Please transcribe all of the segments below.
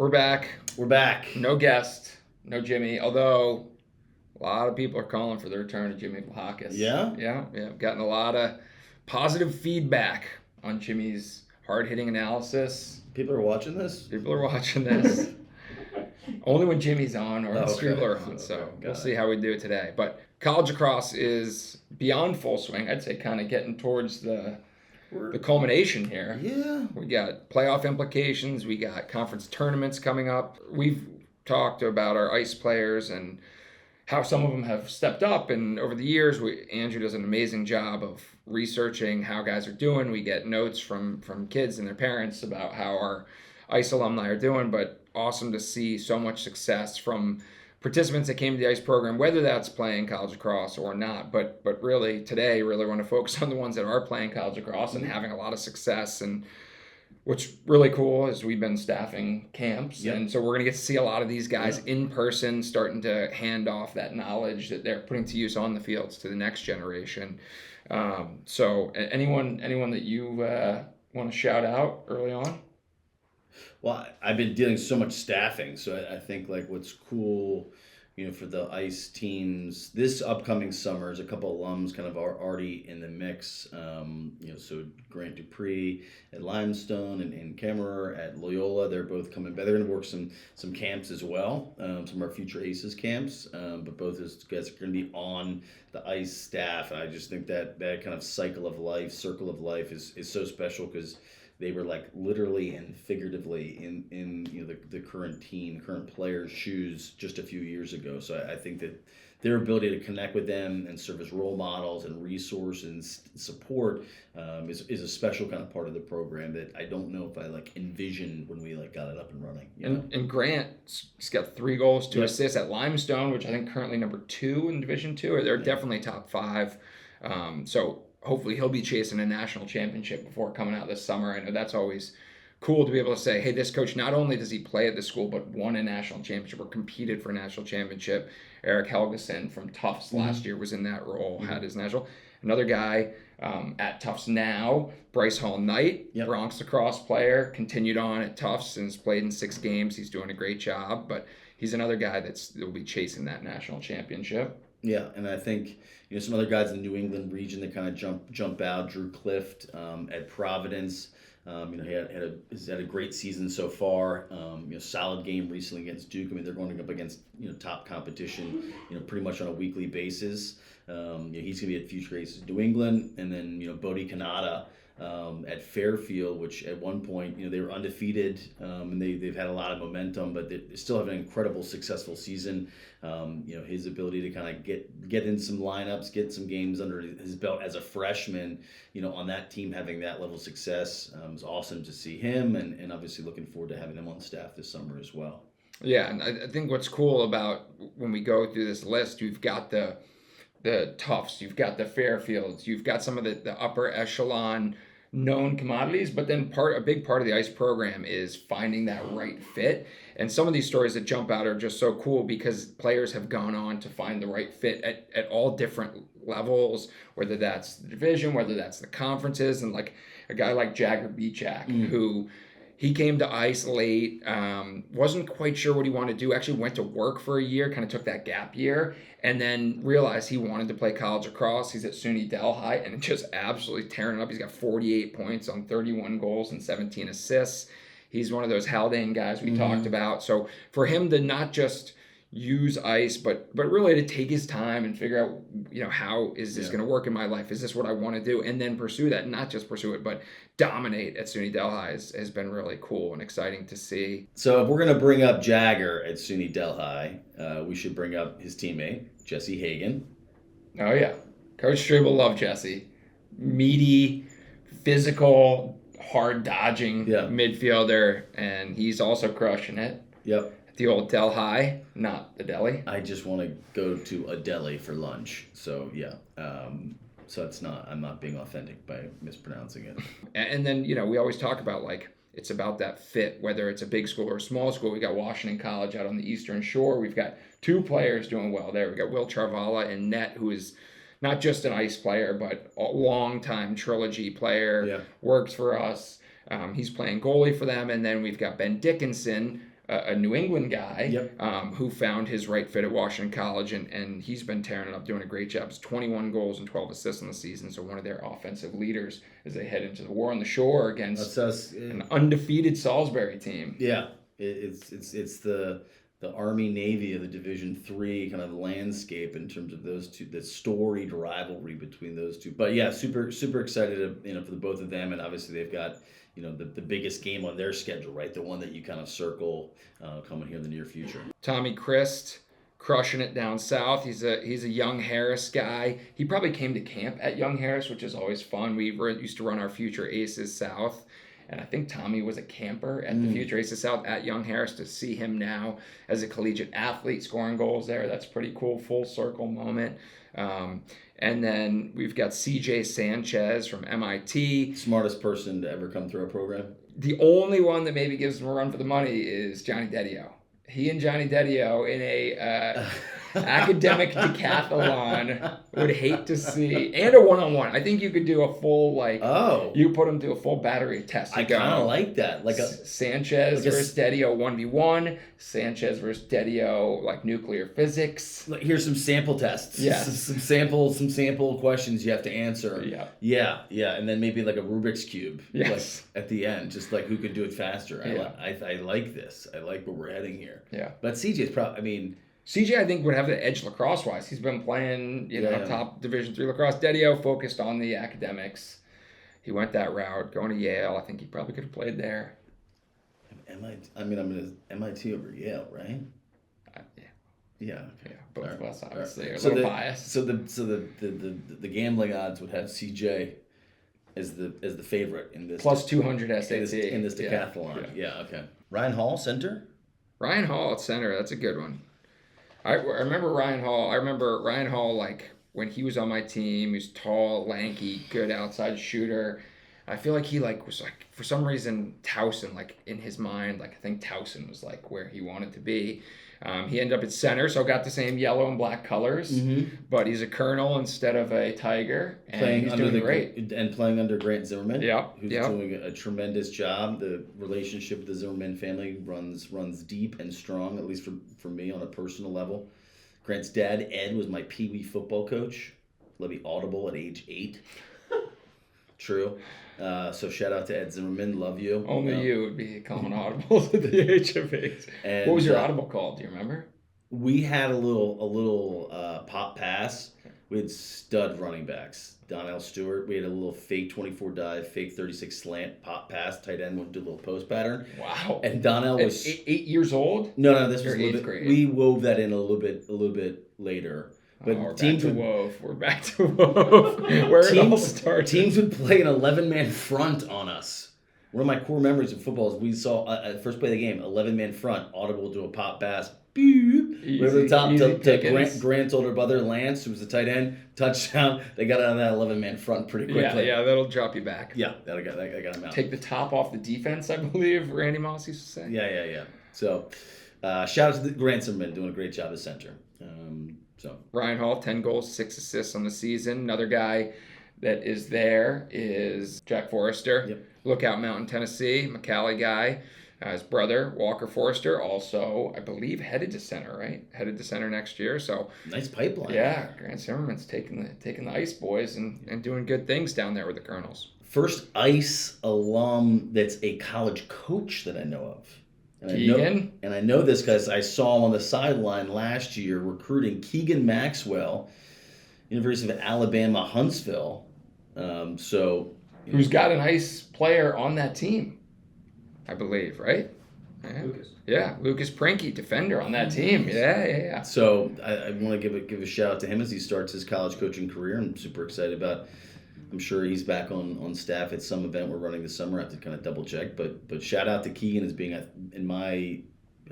We're back. We're back. No guest, no Jimmy, although a lot of people are calling for the return of Jimmy Vlahakis. Yeah? Yeah. I've gotten a lot of positive feedback on Jimmy's hard-hitting analysis. People are watching this? People are watching this. Only when Jimmy's on or when people are on, so we'll see how we do today. But college lacrosse is beyond full swing. I'd say kind of getting towards the culmination here. Yeah. We got playoff implications. We got conference tournaments coming up. We've talked about our ice players and how some of them have stepped up. And over the years, Andrew does an amazing job of researching how guys are doing. We get notes from kids and their parents about how our ice alumni are doing. But awesome to see so much success from participants that came to the ice program, whether that's playing college lacrosse or not. But really today, really want to focus on the ones that are playing college lacrosse and having a lot of success. And what's really cool is we've been staffing camps. Yep. And so we're going to get to see a lot of these guys in person, starting to hand off that knowledge that they're putting to use on the fields to the next generation. So anyone that you want to shout out early on? Well, I've been dealing so much staffing, so I think like what's cool, for the ice teams this upcoming summer is a couple alums kind of are already in the mix. So Grant Dupree at Limestone and Kemmerer at Loyola, they're both coming back. They're going to work some camps as well, some of our future Aces camps. But both those guys are going to be on the ice staff, and I just think that kind of circle of life is so special because they were like literally and figuratively in the current players' shoes just a few years ago. So I think that their ability to connect with them and serve as role models and resource and support is a special kind of part of the program that I don't know if I envisioned when we got it up and running. And Grant's got 3 goals, 2 assists at Limestone, which I think currently number 2 in Division 2, or they're definitely top 5. So hopefully he'll be chasing a national championship before coming out this summer. I know that's always cool to be able to say, hey, this coach, not only does he play at the school, but won a national championship or competed for a national championship. Eric Helgeson from Tufts last year was in that role, had his national. Another guy at Tufts now, Bryce Hall Knight, Bronx lacrosse player, continued on at Tufts and has played in 6 games. He's doing a great job, but he's another guy that will be chasing that national championship. Yeah, and I think some other guys in the New England region that kind of jump out. Drew Clift at Providence, he's had a great season so far. Solid game recently against Duke. I mean, they're going up against top competition, pretty much on a weekly basis. He's going to be at future races in New England, and then Bodie Kanata at Fairfield, which at one point they were undefeated, and they've had a lot of momentum, but they still have an incredible successful season. His ability to kind of get in some lineups, get some games under his belt as a freshman, on that team having that level of success is awesome to see him, and obviously looking forward to having him on staff this summer as well. Yeah, and I think what's cool about when we go through this list, you've got the Tufts, you've got the Fairfields, you've got some of the upper echelon known commodities, but then a big part of the ice program is finding that right fit. And some of these stories that jump out are just so cool because players have gone on to find the right fit at all different levels, whether that's the division, whether that's the conferences, and like a guy like Jagger Beachak, who he came to ice late, wasn't quite sure what he wanted to do, actually went to work for a year, kind of took that gap year, and then realized he wanted to play college lacrosse. He's at SUNY Delhi and just absolutely tearing it up. He's got 48 points on 31 goals and 17 assists. He's one of those Haldane guys we talked about. So for him to not just use ice, but really to take his time and figure out, how is this going to work in my life? Is this what I want to do? And then pursue that, not just pursue it, but dominate at SUNY Delhi has been really cool and exciting to see. So if we're going to bring up Jagger at SUNY Delhi, we should bring up his teammate, Jesse Hagan. Oh, yeah. Coach Strebel loved Jesse. Meaty, physical, hard-dodging midfielder, and he's also crushing it. Yep. The old Delhi, not the deli. I just want to go to a deli for lunch. So, yeah. So I'm not being authentic by mispronouncing it. And then, we always talk about, it's about that fit, whether it's a big school or a small school. We got Washington College out on the Eastern Shore. We've got 2 players doing well there. We got Will Charvala in net, who is not just an ice player, but a long-time Trilogy player, works for us. He's playing goalie for them. And then we've got Ben Dickinson, a New England guy Yep. who found his right fit at Washington College, and he's been tearing it up, doing a great job. It's 21 goals and 12 assists in the season, so one of their offensive leaders as they head into the War on the Shore against an undefeated Salisbury team. Yeah, it's the Army Navy of the Division III kind of landscape in terms of those two, the storied rivalry between those two. But yeah, super excited for the both of them, and obviously they've got the biggest game on their schedule, right? The one that you kind of circle coming here in the near future. Tommy Christ crushing it down south. He's a Young Harris guy. He probably came to camp at Young Harris, which is always fun. We used to run our Future Aces South. And I think Tommy was a camper at the Future Aces South at Young Harris. To see him now as a collegiate athlete scoring goals there, that's pretty cool. Full circle moment. And then we've got CJ Sanchez from MIT. Smartest person to ever come through our program. The only one that maybe gives him a run for the money is Johnny Dedio. He and Johnny Dedio in a academic decathlon would hate to see, and a one-on-one. I think you could do a full you put them to a full battery test. I kind of like that, Sanchez versus Dedio 1v1, Sanchez versus Dedio like nuclear physics. Here's some sample tests. Yeah, some sample questions you have to answer. Yeah, and then maybe like a Rubik's cube. Yes, at the end, just like who could do it faster. Yeah. I like this. I like where we're heading here. Yeah, but CJ's probably. CJ, I think, would have the edge lacrosse-wise. He's been playing, top Division III lacrosse. Dedio focused on the academics. He went that route, going to Yale. I think he probably could have played there. I'm going to MIT over Yale, right? Yeah. Both of us obviously are a so little biased. So the gambling odds would have CJ as the favorite in this plus 200 SAT in this decathlon. Yeah. Okay. Ryan Hall, center. Ryan Hall at center. That's a good one. I remember Ryan Hall like when he was on my team. He was tall, lanky, good outside shooter. I feel like he was for some reason Towson in his mind, I think Towson was where he wanted to be. He ended up at center, so got the same yellow and black colors, but he's a colonel instead of a tiger, and he's doing great. And playing under Grant Zimmerman, who's Yep. doing a tremendous job. The relationship with the Zimmerman family runs deep and strong, at least for me on a personal level. Grant's dad, Ed, was my Pee Wee football coach. Let me audible at age 8. True. So shout out to Ed Zimmerman. Love you. Only you would be calling audibles at the age of 8. What was your audible called? Do you remember? We had a little pop pass. We had stud running backs. Donnell Stewart. We had a little fake 24 dive, fake 36 slant, pop pass. Tight end went to a little post pattern. Wow. And Donnell was 8 years old. No, this was a little 8th grade. We wove that in a little bit later. But we're back to Wove. Where it all started. Teams would play an 11-man front on us. One of my core memories of football is we saw at first play of the game, 11-man front, audible to a pop pass. Easy, over the top to Grant's older brother, Lance, who was the tight end, touchdown. They got out of that 11-man front pretty quickly. Yeah, that'll drop you back. Yeah, that got him out. Take the top off the defense, I believe, Randy Moss used to say. Yeah. So, shout out to the Grant Zimmerman doing a great job as center. Ryan Hall, 10 goals, 6 assists on the season. Another guy that is there is Jack Forrester. Yep. Lookout Mountain, Tennessee, McCallie guy. His brother, Walker Forrester, also, I believe, headed to center, right? Headed to center next year. So nice pipeline. Yeah, Grant Zimmerman's taking the Ice Boys and doing good things down there with the Colonels. First Ice alum that's a college coach that I know of. Keegan? I know this because I saw him on the sideline last year recruiting Keegan Maxwell, University of Alabama, Huntsville. Who's got an Ice player on that team, I believe, right? Yeah. Lucas. Yeah, Lucas Prinky, defender on that team. Yeah. So I want to give a shout out to him as he starts his college coaching career. I'm super excited about. I'm sure he's back on staff at some event we're running this summer. I have to kind of double check, but shout out to Keegan as being in my.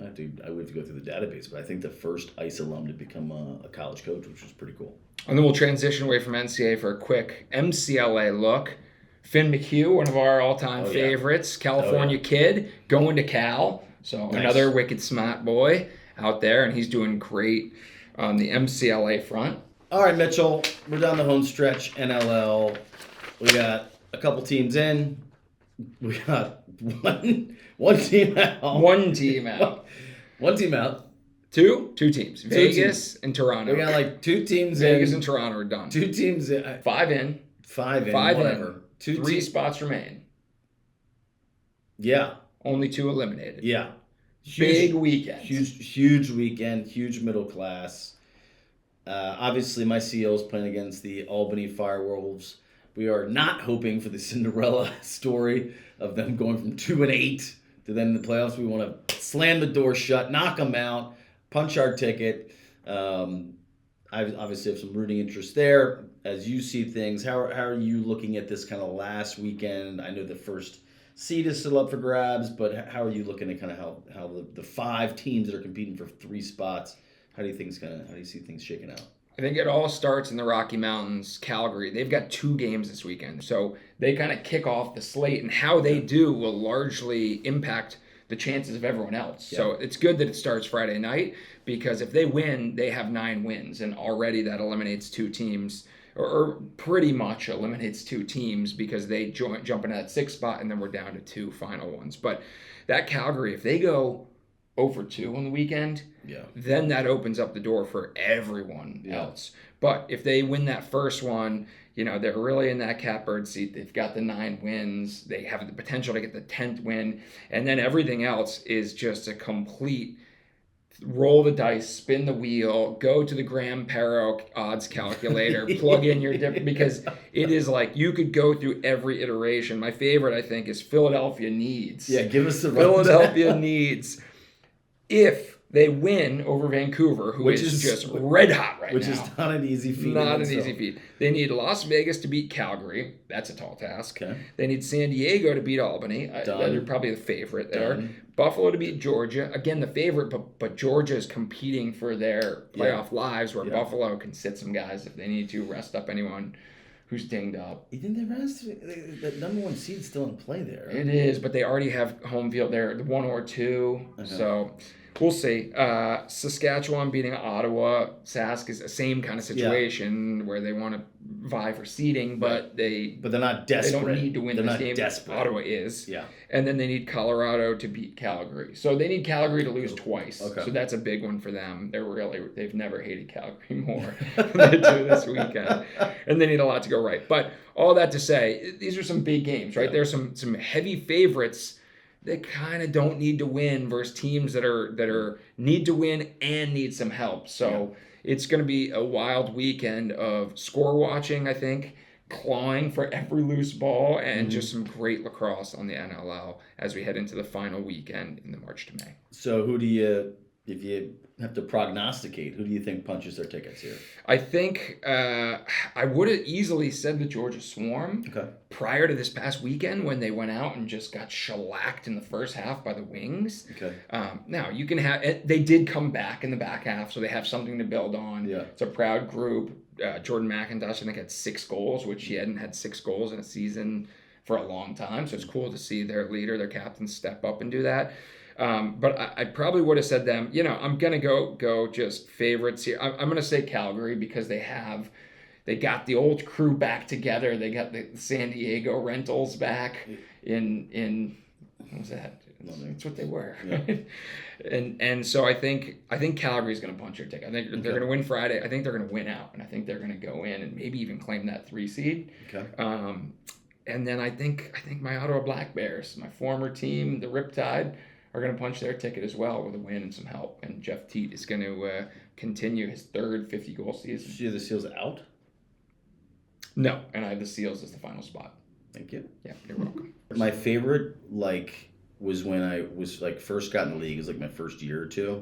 I would have to go through the database, but I think the first Ice alum to become a college coach, which was pretty cool. And then we'll transition away from NCAA for a quick MCLA look. Finn McHugh, one of our all-time favorites, California kid, going to Cal. So another wicked smart boy out there, and he's doing great on the MCLA front. All right, Mitchell, we're down the home stretch, NLL. We got a couple teams in, We got one team out. One team out. One team out. Two teams. Vegas and Toronto. We got like 2 teams Vegas in. and Toronto are done. 2 teams in. 5 in. 5 in. Five whatever. in. 3 spots remain. Yeah. Only 2 eliminated. Yeah. Big weekend. Huge weekend. Huge middle class. Obviously, my Seals playing against the Albany Firewolves. We are not hoping for the Cinderella story of them going from 2-8 to then in the playoffs. We want to slam the door shut, knock them out, punch our ticket. I obviously have some rooting interest there. As you see things, how are you looking at this kind of last weekend? I know the first seed is still up for grabs, but how are you looking at kind of how the 5 teams that are competing for 3 spots? How do you see things shaking out? I think it all starts in the Rocky Mountains, Calgary. They've got 2 games this weekend. So they kind of kick off the slate, and how they do will largely impact the chances of everyone else. Yeah. So it's good that it starts Friday night, because if they win, they have 9 wins, and already that eliminates 2 teams, or pretty much eliminates 2 teams, because they jump in that 6th spot, and then we're down to 2 final ones. But that Calgary, if they go 0-2 on the weekend, then that opens up the door for everyone else. But if they win that first one, they're really in that catbird seat. They've got the 9 wins. They have the potential to get the 10th win. And then everything else is just a complete roll the dice, spin the wheel, go to the Graham Perro odds calculator, plug in your because it is like you could go through every iteration. My favorite, I think, is Philadelphia needs. Yeah, give us the Philadelphia needs. If they win over Vancouver, which is just red hot right now. Which is not an easy feat. Not an easy feat. They need Las Vegas to beat Calgary. That's a tall task. Okay. They need San Diego to beat Albany. They're probably the favorite there. Done. Buffalo to beat Georgia. Again, the favorite, but Georgia is competing for their playoff lives, where Buffalo can sit some guys if they need to, rest up anyone who's dinged up. You think they rest? The number 1 seed's still in play there. It is, but they already have home field there, the 1 or 2. Okay. So we'll see. Saskatchewan beating Ottawa. Sask is the same kind of situation where they want to vie for seeding, but they're not desperate. They don't need to win this game. Desperate. Ottawa is. Yeah. And then they need Colorado to beat Calgary. So they need Calgary to lose twice. Okay. So that's a big one for them. They've never hated Calgary more than they do this weekend. And they need a lot to go right. But all that to say, these are some big games, right? There's some heavy favorites that kind of don't need to win versus teams that are need to win and need some help. So it's going to be a wild weekend of score watching, I think, clawing for every loose ball, and just some great lacrosse on the NLL as we head into the final weekend in the March to May. So if you have to prognosticate, who do you think punches their tickets here? I think I would have easily said the Georgia Swarm prior to this past weekend, when they went out and just got shellacked in the first half by the Wings. Okay. Now, you can have they did come back in the back half, so they have something to build on. Yeah. It's a proud group. Jordan McIntosh, I think, had 6 goals, which he hadn't had 6 goals in a season for a long time. So it's cool to see their leader, their captain, step up and do that. But I probably would have said them. I'm gonna go just favorites here. I'm gonna say Calgary, because they got the old crew back together. They got the San Diego Rentals back in what was that? It's what they were. Yeah. And so I think Calgary's going to punch their ticket. I think they're going to win Friday. I think they're going to win out, and I think they're going to go in and maybe even claim that 3 seed. Okay. And then I think my Ottawa Black Bears, my former team, the Riptide, are going to punch their ticket as well with a win and some help. And Jeff Teat is going to continue his 3rd 50-goal season. Do you have the Seals out? No, and I have the Seals as the final spot. Thank you. Yeah, you're welcome. My favorite, was when I was first got in the league. It was my first year or 2.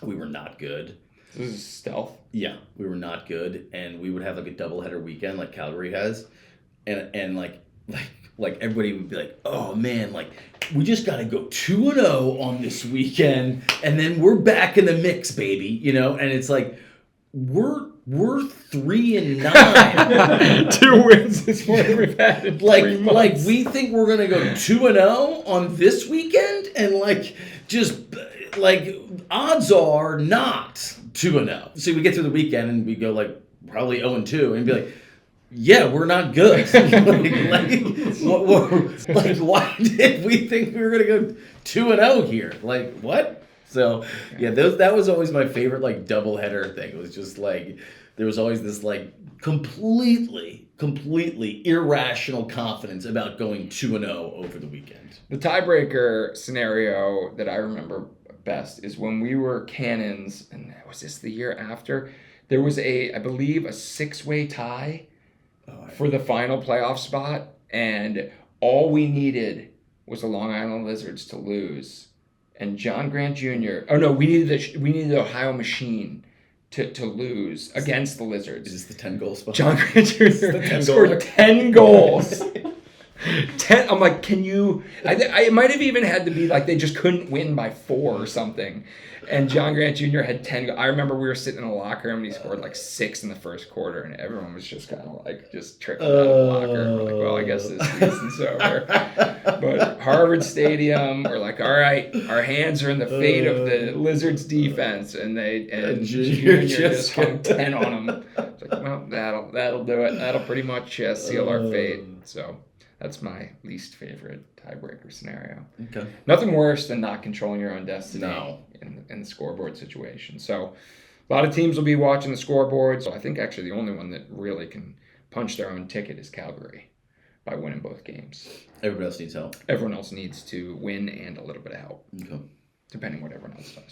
We were not good. This is stealth. Yeah, we were not good, and we would have a doubleheader weekend like Calgary has, and everybody would be like, oh man, we just got to go 2-0 on this weekend, and then we're back in the mix, baby, and it's we're 3-9. 2 wins is more than we've had in 3 months. We think we're gonna go 2-0 on this weekend, and odds are not 2-0. So we get through the weekend and we go probably 0-2, and be like, yeah, we're not good. Why did we think we were gonna go 2-0 here? Like, what? So yeah, that was always my favorite like doubleheader thing. It was just like there was always this like completely irrational confidence about going 2-0 over the weekend. The tiebreaker scenario that I remember best is when we were Cannons, and was this the year after? There was I believe, a 6-way tie for the final playoff spot, and all we needed was the Long Island Lizards to lose, and John Grant Jr. Oh no, we needed the Ohio Machine to lose against the Lizards. Is this the 10-goal spot? John Grant Jr. scored 10 goals. 10. I'm like, can you? It might have even had to be like they just couldn't win by 4 or something. And John Grant Jr. had 10. I remember we were sitting in a locker room and he scored like 6 in the first quarter, and everyone was just kind of like just trickling out of the locker. We're like, well, I guess this season's over. But Harvard Stadium, we're like, all right, our hands are in the fate of the Lizards defense, and Junior just hung 10 on them. It's like, well, that'll do it. That'll pretty much seal our fate. So. That's my least favorite tiebreaker scenario. Okay. Nothing worse than not controlling your own destiny in the scoreboard situation. So a lot of teams will be watching the scoreboard. So I think actually the only one that really can punch their own ticket is Calgary by winning both games. Everybody else needs help. Everyone else needs to win and a little bit of help. Okay. Depending what everyone else does.